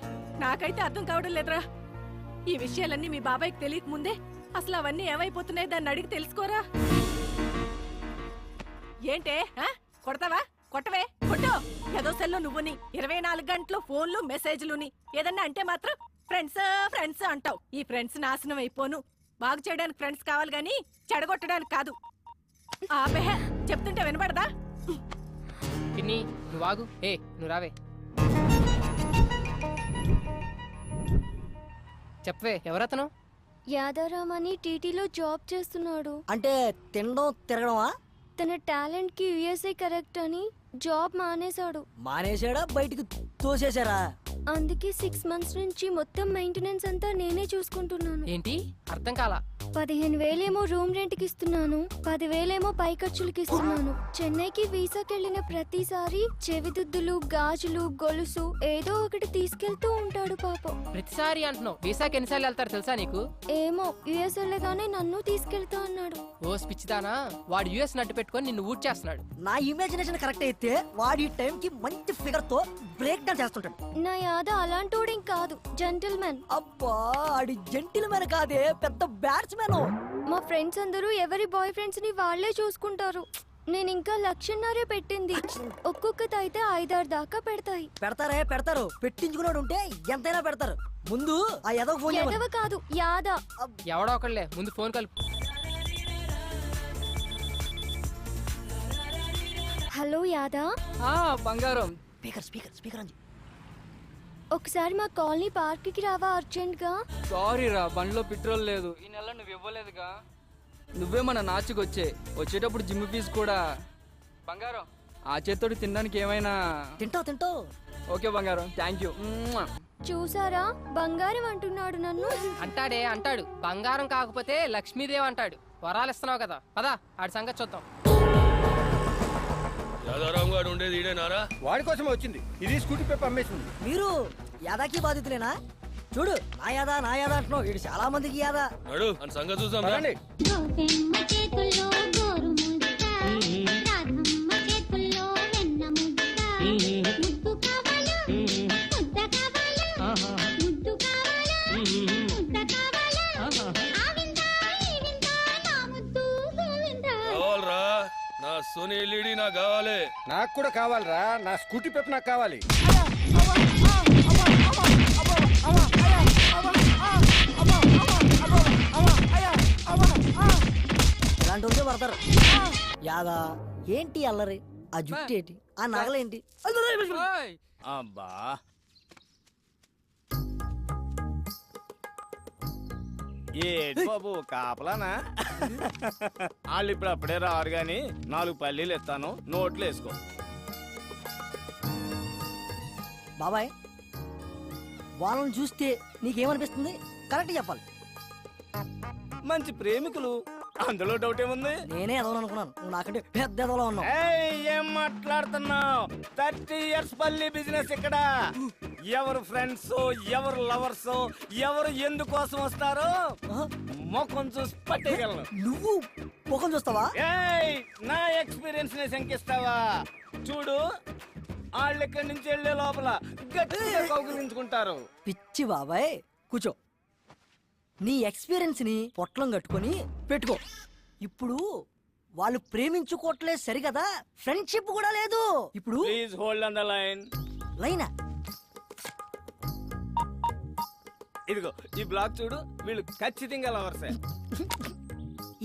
నాకైతే అర్థం కావడం లేదురా. ఈ విషయాలన్నీ మీ బాబాయ్కి తెలియక ముందే అసలు అవన్నీ ఏమైపోతున్నాయి, దాన్ని అడిగి తెలుసుకోరా. ఏంటే కొడతావా? కొట్టవే, కొట్టు. ఏదో సెల్లో నువ్వుని 24 గంటలు ఫోన్లు, మెసేజ్లుని. ఏదన్నా అంటే మాత్రం ఫ్రెండ్స్ ఫ్రెండ్స్ అంటావు. ఈ ఫ్రెండ్స్ నాశనం అయిపోను. బాగు చేయడానికి ఫ్రెండ్స్ కావాలి గాని చెడగొట్టడానికి కాదు. ఆపేహ, చెప్తుంటే వినపడదా? పిన్ని నువ్వు ఆగు. ఏ నువ్వు రావే. చెప్పవే, ఎవరతను? యాదారాం అని టీటీలో జాబ్ చేస్తున్నాడు. అంటే తినడం తిరగడమా? తన టాలెంట్ కి యుఎస్ఏ కరెక్ట్ అని జాబ్ మానేశాడు. మానేశాడా? బయటికి తోసేశారా? అందుకే 6 months నుంచి మొత్తం మెయింటెనెన్స్ అంతా నేనే చూసుకుంటున్నాను. ఏంటి అర్థం కాలా? 15,000 రూమ్ రెంట్ కి ఇస్తున్నాను, 10,000 పై ఖర్చులకి ఇస్తున్నాను. చెన్నైకి వీసాకి వెళ్ళిన ప్రతిసారి చెవిదుద్దులు, గాజులు, గొలుసు ఏదో ఒకటి తీసుకెళ్తూ ఉంటాడు పాపం. ప్రతిసారి అంటున్నావు. వీసాకి ఎన్నిసార్లు వెళ్తారు తెలుసా నీకు? ఏమో, యుఎస్ వెళ్ళగానే నన్ను తీసుకెళ్తా అన్నాడు. ఓ పిచ్చిదానా, వాడు యుఎస్ నడ్డు పెట్టుకొని నిన్ను ఊడ్ చేస్తున్నాడు. నా ఇమాజినేషన్ కరెక్ట్ అయితే వాడి టైం కి మంచి ఫిగర్ తో బ్రేక్ డౌన్ చేస్తుంటాడు. నా యాద అలాంటోడేం కాదు, జెంటిల్మెన్. అబ్బా, ఆడి జెంటిల్మెన్ కాదే, పెద్ద బ్యాట్స్మెన్. మా ఫ్రెండ్స్ అందరూ ఎవరి బాయ్ ఫ్రెండ్స్ ని వాళ్లే చూసుకుంటారు. నేను ఇంకా 1,00,000 పెట్టింది. ఒక్కొక్కటి అయితే 5-6 దాకా పెడతాయి. పెడతారు. పెట్టించుకున్నాడు ఉంటే ఎంతైనా పెడతారు. ముందు ఆ ఎదవ ఫోన్ ఎదవ కాదు, యాద. ఎవడో ఒకళ్ళే, ముందు ఫోన్ కలుపు. హలో యాదా. బంగారం. స్పీకర్ అంది. ఒకసారి మా కాలనీ పార్క్ కి రావా అర్జెంట్ గా? సారీ రా, బండిలో పెట్రోల్ లేదు. ఈ నెల నువ్వు ఇవ్వలేదుగా. నువ్వే మన నాచుకొచ్చే. వచ్చేటప్పుడు జిమ్ ఫీజు కూడా. బంగారం ఆ చేత్తోటి తినడానికి ఏమైనా తింటావు ఓకే బంగారం, థ్యాంక్ యూ. చూసారా బంగారం అంటున్నాడు నన్ను. అంటాడు బంగారం కాకపోతే లక్ష్మీదేవి అంటాడు. వరాలు ఇస్తున్నావు కదా, పదా ఆడి సంగతి చూద్దాం. యాదారాం గారు ఉండేది ఈడేనారా? వాడి కోసమే వచ్చింది. ఇది స్కూటీ పేపర్ అమ్మేసింది. మీరు యాదాకి బాధితులేనా? చూడు నా యాదా అంటున్నావు. ఇది చాలా మందికి యాదా. నడు అని సంగతి చూసాం. కావాలరా నా సోనీ ఎల్ఈడి నాకు కావాలి. నాకు కూడా కావాలిరా, నా స్కూటీ పేపర్ నాకు కావాలి. ఇలాంటి ఉంటే పడతారు. యాదా ఏంటి అల్లరి? ఆ జుట్టు ఏంటి? ఆ నగలేంటి? అబ్బా ఏడు బాబు కాపలానా? వాళ్ళు ఇప్పుడు అప్పుడే రారు గాని 4 పల్లీలు ఇస్తాను, నోట్లు వేసుకో. బాబాయ్ వాళ్ళని చూస్తే నీకేమనిపిస్తుంది? కరెక్ట్ చెప్పాలి. మంచి ప్రేమికులు, అందులో డౌట్ ఏముంది? నేనే ఎదవను అనుకున్నాను, నువ్వు నాకంటే పెద్ద ఎదవలో ఉన్నావు. ఏం మాట్లాడుతున్నావు? 30 years పల్లి బిజినెస్ ఇక్కడ. ఎవరు ఫ్రెండ్స్, ఎవరు లవర్స్, ఎవరు ఎందుకోసం వస్తారో ముఖం చూసి పట్టేయగలను. నువ్వు ముఖం చూస్తావా? నా ఎక్స్పీరియన్స్ ని శంకిస్తావా? చూడు, వాళ్ళు ఇక్కడి నుంచి వెళ్లే లోపల గట్టిగా కౌగిలించుకుంటారు. పిచ్చి బాబాయ్, కూర్చో. నీ ఎక్స్పీరియన్స్ ని పొట్లం కట్టుకొని పెట్టుకో. ఇప్పుడు వాళ్ళు ప్రేమించుకోవట్లేదు సరికదా, ఫ్రెండ్షిప్ కూడా లేదు. ఇప్పుడు please hold on the line. లైనా? ఇదిగో ఈ బ్లాక్ చూడు, వీళ్ళు ఖచ్చితంగా లవర్సే.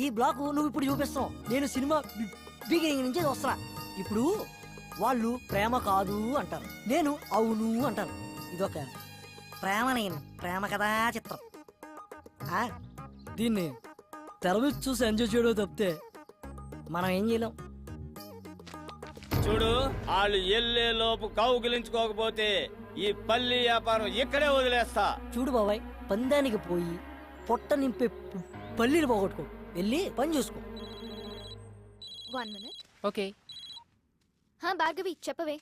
ఈ బ్లాక్ నువ్వు ఇప్పుడు చూపిస్తావు, నేను సినిమా బిగినింగ్ నుంచి వస్తున్నా. ఇప్పుడు వాళ్ళు ప్రేమ కాదు అంటారు, నేను అవును అంటాను. ఇదొక ప్రేమ కథా చిత్రం. దీన్ని తెర మీద చూసి ఎంజాయ్ చేయడం తప్పితే మనం ఏం చేయలేం. చూడు, వాళ్ళు ఎల్లే లోపు కౌగిలించుకోకపోతే ఈ పల్లి వ్యాపారం ఇక్కడే వదిలేస్తా. చూడు బాబాయ్, పందానికి పోయి పొట్ట నింపే పల్లీలు పోగొట్టుకో, వెళ్ళి పని చూసుకో. 1 minute. ఓకే. భార్గవి చెప్పవే.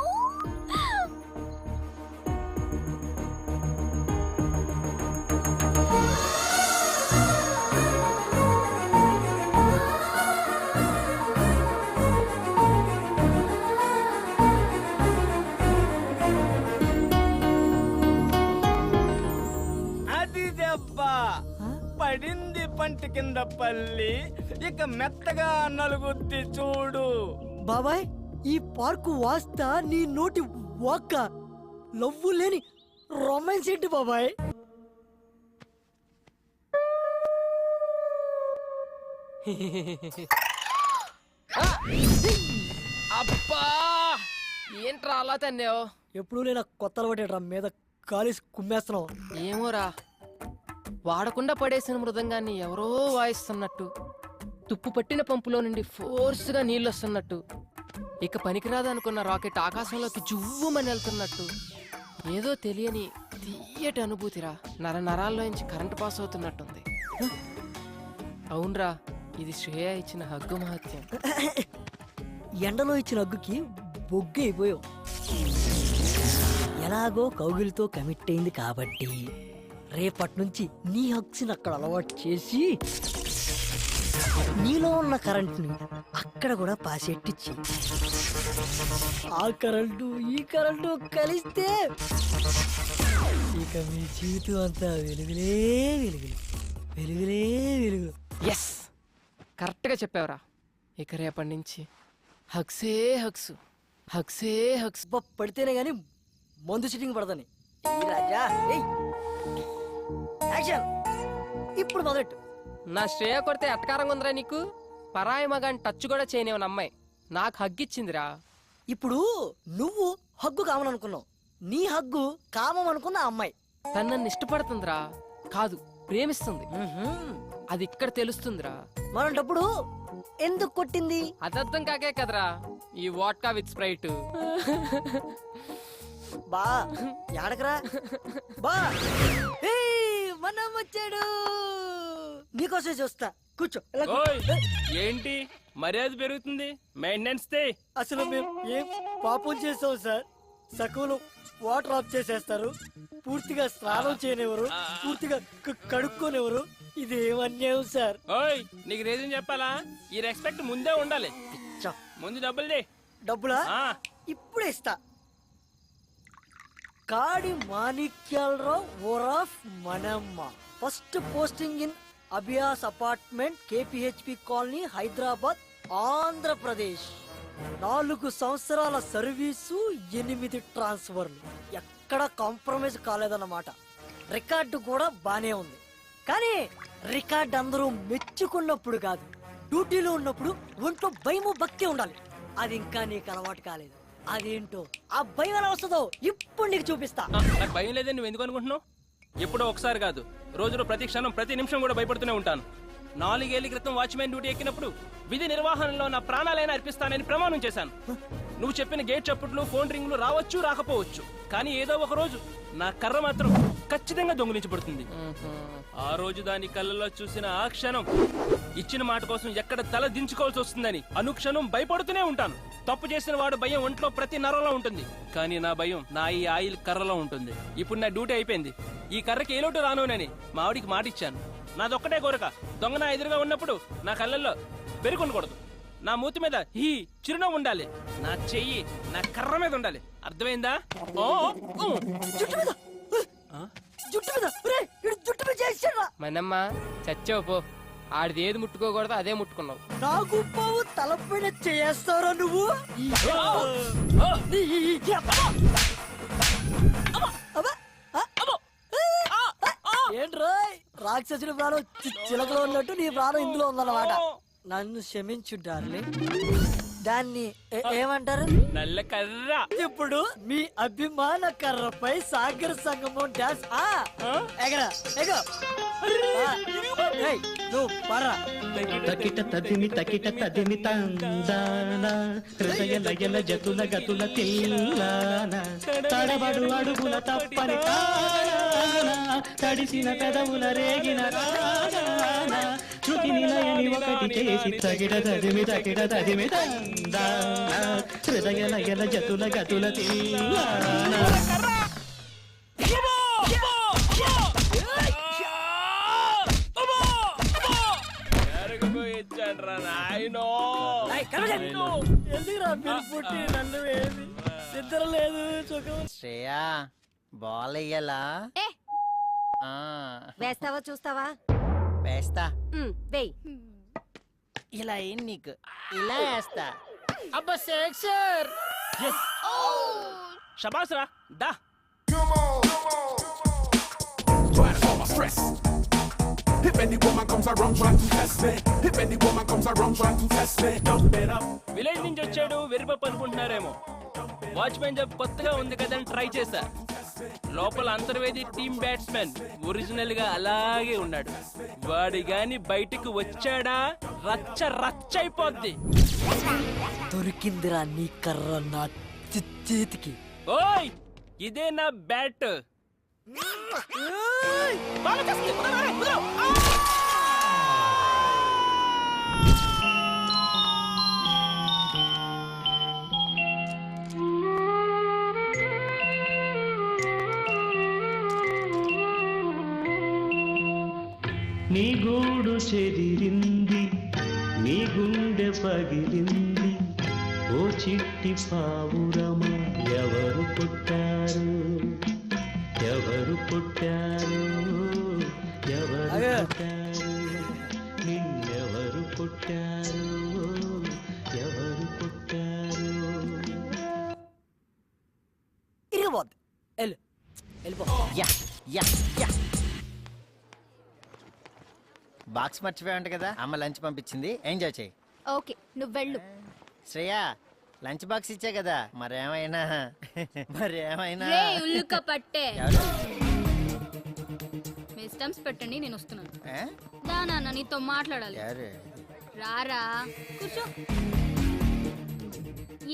అది దెబ్బ పడింది పంటి కింద పల్లి, ఇక మెత్తగా నలుగుద్ది చూడు. బాబాయ్, ఈ పార్కు వాస్తా నీ నోటి వాక్క లవ్వు లేని రొమాన్స్ ఏంటి బాబాయ్? అబ్బా ఏంట్రా అలా తన్నావు? ఎప్పుడు నేను కొత్త అలవాటు మీద కాలేసి కుమ్మేస్తున్నావు. ఏమోరా, వాడకుండా పడేసిన మృదంగాన్ని ఎవరో వాయిస్తున్నట్టు, తుప్పు పట్టిన పంపులో నుండి ఫోర్స్గా నీళ్ళు వస్తున్నట్టు, ఇక పనికిరాదనుకున్న రాకెట్ ఆకాశంలోకి జువ్వుమని వెళ్తున్నట్టు, ఏదో తెలియని తీయటి అనుభూతిరా. నరాల్లోంచి కరెంటు పాస్ అవుతున్నట్టుంది. అవునరా, ఇది శ్రేయ ఇచ్చిన హగ్గు మహత్యం. ఎండలో ఇచ్చిన హగ్గుకి బొగ్గు అయిపోయావు. ఎలాగో కౌగిలితో కమిట్ అయింది కాబట్టి రేపటి నుంచి నీ హగ్స్ని అక్కడ అలవాటు చేసి నీలో ఉన్న కరెంట్ని అక్కడ కూడా పాసెట్టిచ్చి, ఆ కరెంటు ఈ కరెంటు కలిస్తే ఇక మీ జీవితం అంతా వెలుగులే వెలుగులు, వెలుగులే వెలుగులు. ఎస్, కరెక్ట్గా చెప్పావురా. ఇక రేపటి నుంచి హగ్సే హగ్స్, హగ్సే హగ్స్. పడితేనే గాని మందు సిట్టింగ్ పడదని. ఈ రాజా యాక్షన్ ఇప్పుడు మొదలెట్టు. నా శ్రేయ కొడితే అటకారంగా ఉందిరా నీకు? పరాయి మగాని టచ్ కూడా చేయనివని అమ్మాయి నాకు హగ్గిచ్చిందిరా. ఇప్పుడు నువ్వు హగ్గు కామననుకున్నావు, నీ హగ్గు కామం అనుకున్న అమ్మాయి తను నన్ను ఇష్టపడుతుందిరా, కాదు ప్రేమిస్తుంది. అది ఇక్కడ తెలుస్తుందిరా. మరంటప్పుడు ఎందుకు కొట్టింది? అదర్థం కాకే కదరా ఈ వాట్కా విత్ స్ప్రైట్. బా యాడకరా బా. మనం వచ్చాడు, నీకోసం చూస్తా, కూర్చో. ఇలా కూర్చో. ఓయ్, ఏంటి మర్యాద పెరుగుతుంది, మెయింటెనెన్స్ తే. అసలు మేము ఏం పాపం చేసాం సార్? సకులు వాటర్ ఆఫ్ చేసేస్తారు, పూర్తిగా స్నానం చేయనివ్వరు, పూర్తిగా కడుక్కోనివ్వరు. ఇది ఏమన్యాయం సార్? ఓయ్, నీకు రీజన్ చెప్పాలా? ఈ రెస్పెక్ట్ ముందే ఉండాలి. ముందు డబ్బులు దే. డబ్బులా? ఇప్పుడే ఇస్తా. కాడి మాణిక్యాలరావు ఓరాఫ్ మనమ్మ, first posting in Abhyas apartment, KPHB colony, Hyderabad, Andhra Pradesh. 4 సంవత్సరాల సర్వీసు, 8 ట్రాన్స్ఫర్లు. ఎక్కడ కాంప్రమైజ్ కాలేదన్నమాట. రికార్డు కూడా బానే ఉంది, కానీ రికార్డ్ అందరూ మెచ్చుకున్నప్పుడు కాదు, డ్యూటీలో ఉన్నప్పుడు ఒంట్లో భయము భక్తి ఉండాలి. అది ఇంకా నీకు అలవాటు కాలేదు. అదేంటో ఆ భయం ఎలా వస్తుందో ఇప్పుడు నీకు చూపిస్తా. నాకు భయం లేదని నువ్వు ఎందుకు అనుకుంటున్నావు? ఎప్పుడో ఒకసారి కాదు, రోజులో ప్రతి క్షణం ప్రతి నిమిషం కూడా భయపడుతూనే ఉంటాను. 4 ఏళ్ల క్రితం వాచ్మెన్ డ్యూటీ ఎక్కినప్పుడు విధి నిర్వహణలో నా ప్రాణాలైనా అర్పిస్తానని ప్రమాణం చేశాను. నువ్వు చెప్పిన గేట్ చప్పుట్లు, ఫోన్ రింగులు రావచ్చు రాకపోవచ్చు, కానీ ఏదో ఒక రోజు నా కర్ర మాత్రం ఖచ్చితంగా దొంగిలించబడుతుంది. ఆ రోజు దాని కళ్ళలో చూసిన ఆ క్షణం ఇచ్చిన మాట కోసం ఎక్కడ తల దించుకోవాల్సి వస్తుందని అనుక్షణం భయపడుతూనే ఉంటాను. తప్పు చేసిన వాడు భయం ఒంట్లో ప్రతి నరంలో ఉంటుంది, కానీ నా భయం నా ఈ ఆయిల్ కర్రలో ఉంటుంది. ఇప్పుడు నా డ్యూటీ అయిపోయింది, ఈ కర్రకి ఏ లోటు రానునని మా ఆవిడికి మాట ఇచ్చాను. నాదొక్కటే కోరిక, దొంగ నా ఎదురుగా ఉన్నప్పుడు నా కళ్ళల్లో బెరుకుండకూడదు, నా మూతి మీద ఈ చిరునవ్వు ఉండాలి, నా చెయ్యి నా కర్ర మీద ఉండాలి. అర్థమైందా? మనమ్మ చచ్చావు పో, ఆడిది ఏది ముట్టుకోకూడదు అదే ముట్టుకున్నావు. నాకు పావు తలపైన చేస్తారా నువ్వు? ఏంట్రా రాక్షసుడి ప్రాణం చిలకలో ఉన్నట్టు నీ ప్రాణం ఇందులో ఉందన్నమాట. నన్ను క్షమించు డార్లింగ్. దాన్ని ఏమంటారు? నల్ల కర్ర. ఇప్పుడు మీ అభిమాన కర్రపై సాగర సంగమం డాన్స్. ఎగరా ఎగో, నువ్వు పరా. తకిట తదిమి తకిట తదిమి తందాన, హృదయ లయల జతుల గతుల తిల్లాన, తడబడు అడుగుల తప్పని తాన, తడిసిన పెదవుల రేగిన రాగాన, శృతి నిలయని ఒకటి చేసి తగిట తదిమి తకిట తదిమి తందాన, హృదయ లయల జతుల గతుల తిల్లాన. శ్రేయా, బాల్ అయ్యాలా? వేస్తావా చూస్తావా? వేస్తా. వేయ్. ఇలా ఏం నీకు, ఇలా వేస్తా. అబ్బా సెక్సర్. శబాస్ రా, దా. If any woman comes around trying to test me, if any woman comes around trying to test me, dump it up. Village నుంచి వచ్చాడు వెరిపప్పు అనుకుంటున్నారేమో. వాచ్మెన్ జాబ్ కొత్తగా ఉంది కదని ట్రై చేశా. లోపల అంతర్వేది టీమ్ బ్యాట్స్మెన్ ఒరిజినల్ గా అలాగే ఉన్నాడు. వాడి గాని బయటకు వచ్చాడా రచ్చ రచ్చ అయిపోద్ది. దొరికిందిరా నీ కర్ర నా చేతికి. ఓయ్, ఇదే నా బ్యాట్. నీ గూడు చెదిరింది, నీ గుండె పగిలింది, ఓ చిట్టి పావురమ ఎవరు పుట్టారు, ఎవరు పుట్టారు, ఎవరు పుట్టారు, నిన్నెవరు పుట్టారు, ఎవరు పుట్టారు. ఇరగబోద్దు, వెళ్ళు వెళ్ళిపో. బాక్స్ మర్చిపోయావంట కదా, అమ్మ లంచ్ పంపించింది, ఎంజాయ్ చేయి. ఓకే, నువ్వు వెళ్ళు. శ్రేయా, లంచ్ బాక్స్ ఇచ్చా కదా, మరేమైనా మరేమైనా ఉల్లుక పట్టే మీ స్టంప్స్ పెట్టండి, నేను వస్తున్నాను. నాన్న నీతో మాట్లాడాలి. రారా కూర్చో.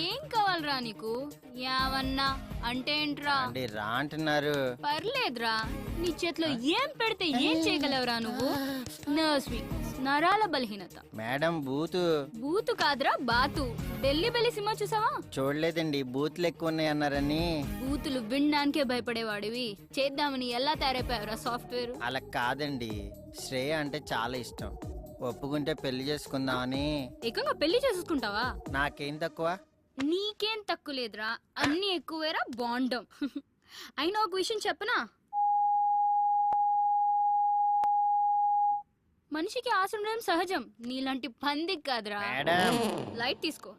ఏం కావాలరా నీకు? యావన్నా అంటే ఏంట్రా? అంటే రా అంటున్నారు. పర్లేదురా, నీ చేతిలో ఏం పెడితే ఏం చేయగలవురా నువ్వు? నర్వ్స్ వీక్నెస్, నరాల బలహీనత. మేడం బూతు. బూతు కాదురా బాతు. ఢిల్లీ బెల్లి సినిమా చూసావా? చూడలేదండి, బూతులు ఎక్కువ ఉన్నాయి అన్నారని. బూతులు వినడానికే భయపడేవాడివి చేద్దామని ఎలా తయారైపోయావురా సాఫ్ట్వేర్? అలా కాదండి, శ్రేయ అంటే చాలా ఇష్టం. ఒప్పుకుంటే పెళ్లి చేసుకుందామని. ఏకంగా పెళ్లి చేసుకుంటావా? నాకేం తక్కువ? నీకేం తక్కువ లేదురా, అన్ని ఎక్కువేరా బాండం. అయినా ఒక విషయం చెప్పనా? మనిషికి ఆశ ఉండడం సహజం, నీలాంటి పందికి కాదురా. లైట్ తీసుకో.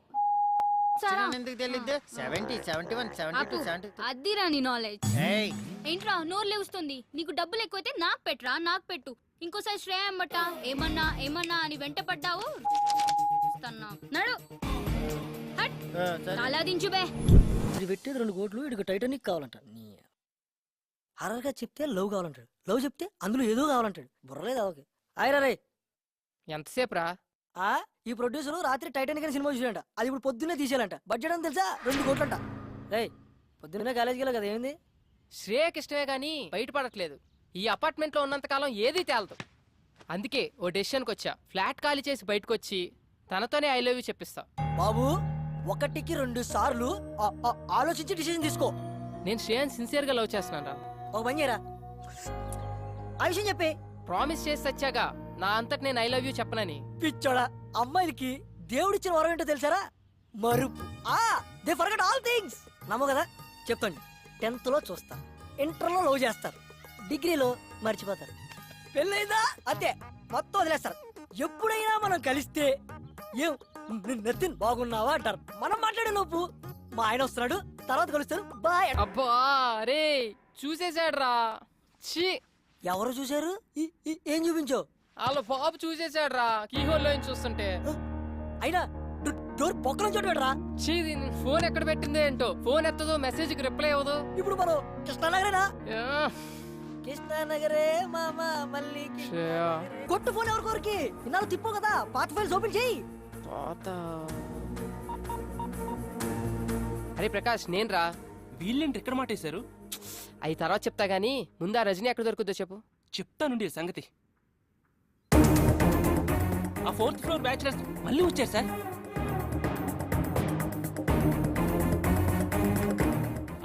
అదిరా నీ నాలెడ్జ్. ఏంట్రా నోరు లేవుస్తుంది? నీకు డబ్బులు ఎక్కువైతే నాకు పెట్టరా, నాకు పెట్టు. ఇంకోసారి శ్రేయ అమ్మట ఏమన్నా ఏమన్నా అని వెంట పడ్డావు నడు. అలా దించుబే. ఇది పెట్టేది 2 కోట్లు, ఇడికి టైటానిక్ కావాలంట. హర్రర్గా చెప్తే లవ్ కావాలంటాడు, లవ్ చెప్తే అందులో ఏదో కావాలంటాడు. బుర్రలేదు అవకి. ఆయరా రే, ఎంతసేపు రా? ఈ ప్రొడ్యూసర్ రాత్రి టైటానిక్ అని సినిమా చూసాడంట. అది ఇప్పుడు పొద్దున్నే తీసేయాలంట. బడ్జెట్ అని తెలుసా? 2 కోట్లంట. రే పొద్దున్నే కాలేజీకి వెళ్ళా కదా, ఏమైంది? శ్రేయకి ఇష్టమే గానీ బయటపడట్లేదు. ఈ అపార్ట్మెంట్ లో ఉన్నంత కాలం ఏదీ తేలదు. అందుకే ఓ డెసిషన్కి వచ్చా. ఫ్లాట్ ఖాళీ చేసి బయటకు వచ్చి తనతోనే ఐ లవ్ యూ చెప్పిస్తా. బాబు 1కి 2 సార్లు ఆలోచించి డిసిజన్ తీసుకో. నేను శ్రేయన్ సిన్సియర్ గా లవ్ చేస్తున్నాను రా. ఒక పని చేయరా, ఆ విషయం చెప్పే. ప్రామిస్ చేసి వచ్చాగా నా అంతటి నేను ఐ లవ్ యూ చెప్పనని. పిచ్చోడా, అమ్మాయిలకి దేవుడిచ్చిన వరం ఏంటో తెలుసారా? మరుపు. They forget all things. నమ్ము కదా, చెప్తాను. 10th లో చూస్తారు, ఇంటర్లో లవ్ చేస్తారు, డిగ్రీలో మర్చిపోతారు, పెళ్ళైందా అంతే మొత్తం వదిలేస్తారు. ఎప్పుడైనా మనం కలిస్తే ఏం నతిన్ బాగున్నావా అంటారు. మనం మాట్లాడే లోపు మా ఆయన వస్తున్నాడు, తర్వాత కలుస్తారు, బాయ్. అబ్బా రే చూసేసాడు రా. ఎవరు చూసారు? ఏం చూపించావు? వాళ్ళ బాబు చూసేసాడు రా, కీహోల్లో చూస్తుంటే. అయినా డోర్ పొక్కలో చూడరా. ఫోన్ ఎక్కడ పెట్టిందో ఏంటో, ఫోన్ ఎత్తదో, మెసేజ్ కి రిప్లై అవ్వదు. ఇప్పుడు మనం కృష్ణానగరేనా? కృష్ణానగరే మామా మళ్ళీ కొట్టు. ఫోన్ ఎవరికోరికి ఇన్నాళ్ళు తిప్పో కదా, పాత ఫైల్స్ ఓపెన్ చేయి. అరే ప్రకాష్, నేను రా. వీళ్ళేంటి ఎక్కడ మాటేశారు? అవి తర్వాత చెప్తా గానీ ముందు ఆ రజనీ ఎక్కడ దొరుకుద్దో చెప్పు. చెప్తానుండి సంగతి. ఆ 4th ఫ్లోర్ బ్యాచిలర్స్ మళ్ళీ వచ్చారు సార్.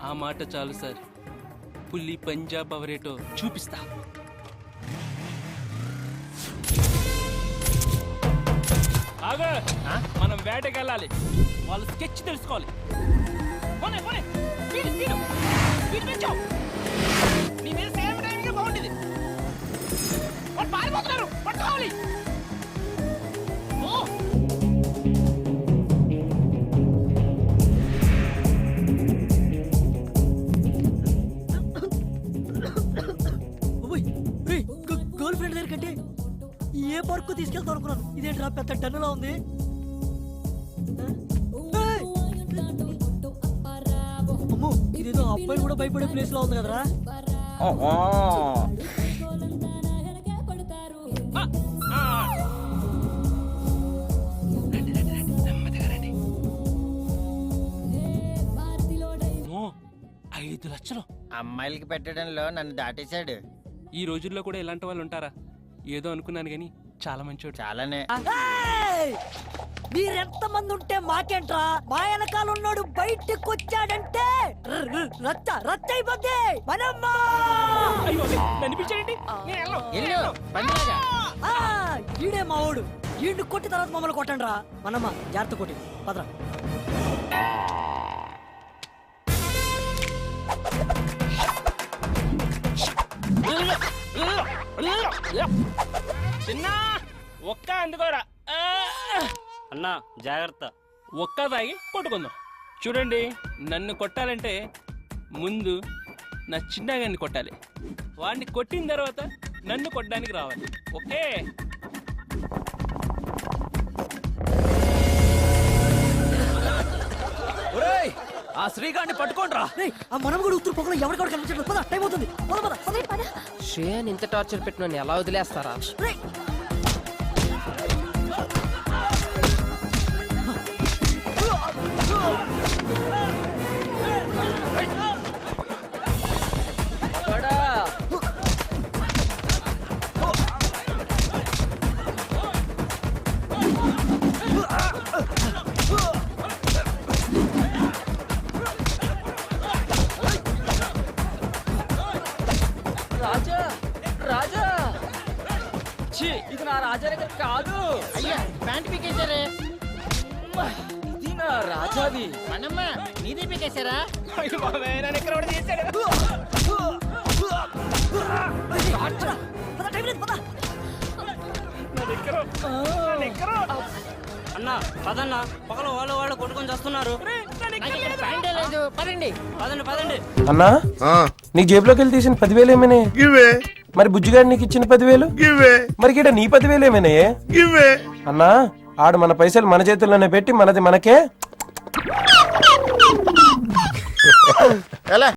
ఆ మాట చాలు సార్, పులి పంజాబ్ అవరేటో చూపిస్తా. ఆగా, మనం వేటకెళ్ళాలి. వాళ్ళ స్కెచ్ తెలుసుకోవాలి. నీ మీద సేమ్ టైమింగ్ బాగుండేది. వాళ్ళు పారిపోతున్నారు, పట్టుకోవాలి. గర్ల్ ఫ్రెండ్ దగ్గర కంటే ఏ పార్కు తీసుకెళ్తాను అనుకున్నాను. ఇదేంట్రా పెద్ద డన్నులా ఉంది. అమ్మో, ఇదేదో అబ్బాయిలు కూడా భయపడే ప్లేస్ లో ఉంది కదరా. $5 లక్షలు అమ్మాయిలకి పెట్టడంలో నన్ను దాటేశాడు. ఈ రోజుల్లో కూడా ఇలాంటి వాళ్ళు ఉంటారా? ఏదో అనుకున్నాను గానీ చాలా మంచోడు. చాలానే. మీరెంత మంది ఉంటే మాకేంట్రా? మా వెనకాల ఉన్నాడు బయటకు వచ్చాడంటే రచ్చ రచ్చ అయిపోద్ది. ఈడే మా వాడు. ఈడు కొట్టి తర్వాత మమ్మల్ని కొట్టండి రా. మనమ్మ జాగ్రత్త కొట్టి పదరా. చిన్న ఒక్క అందుకోరా అన్నా, జాగ్రత్త. ఒక్క తాగి కొట్టుకుందాం. చూడండి, నన్ను కొట్టాలంటే ముందు నా చిన్నగాన్ని కొట్టాలి. వాడిని కొట్టిన తర్వాత నన్ను కొట్టడానికి రావాలి. ఓకే? ఆ శ్రీగాడిని పట్టుకోండిరా. ఆ మనం కూడా ఉత్తర పొగలో ఎవరికాడు కనిపించట్లేదు. పద, టైం అవుతుంది. శ్రేయాని ఇంత టార్చర్ పెట్టిన ఎలా వదిలేస్తారా? రాజా రాజా ఛీ, ఇది నా రాజా దగ్గర కాదు. అయ్యా ప్యాంట్ పీకేశారే. ఇది నా రాజాది. మనమ్మ నీది పీకేశారా? అయ్యో బాబాయ్, నన్ను ఎక్కడ ఒకటి తీశాడు. అన్నా పదన్నా, పగల వాళ్ళు కొట్టుకొని చేస్తున్నారు. ప్యాంటే లేదు, పదండి. పదండి పదండి. అన్నా నీ జేబులోకి వెళ్ళి తీసిన 10,000 ఏమైనా? మరి బుజ్జిగాడు నీకు ఇచ్చిన 10,000? మరి గిడ నీ 10,000 ఏమైనా? అన్నా ఆడు మన పైసలు మన చేతుల్లోనే పెట్టి మనది మనకే ఎలా